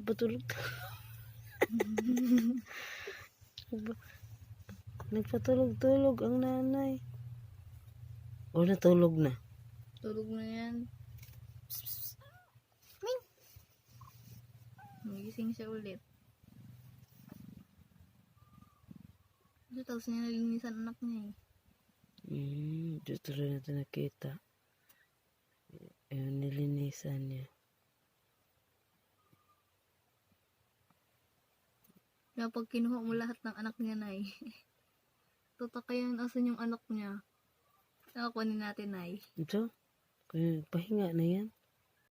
Patulog. Nagpatulog-tulog ang nanay. O natulog na? Tulog na yan. Ming! Nagising siya ulit. Tapos niya nalinisan anak niya eh. Dito rin natin nakita. Ayun, nilinisan niya. Kaya pag kinuha mo lahat ng anak niya na tutakayan asan yung anak niya. Nakakunin natin Ito? Kaya pahinga na yan.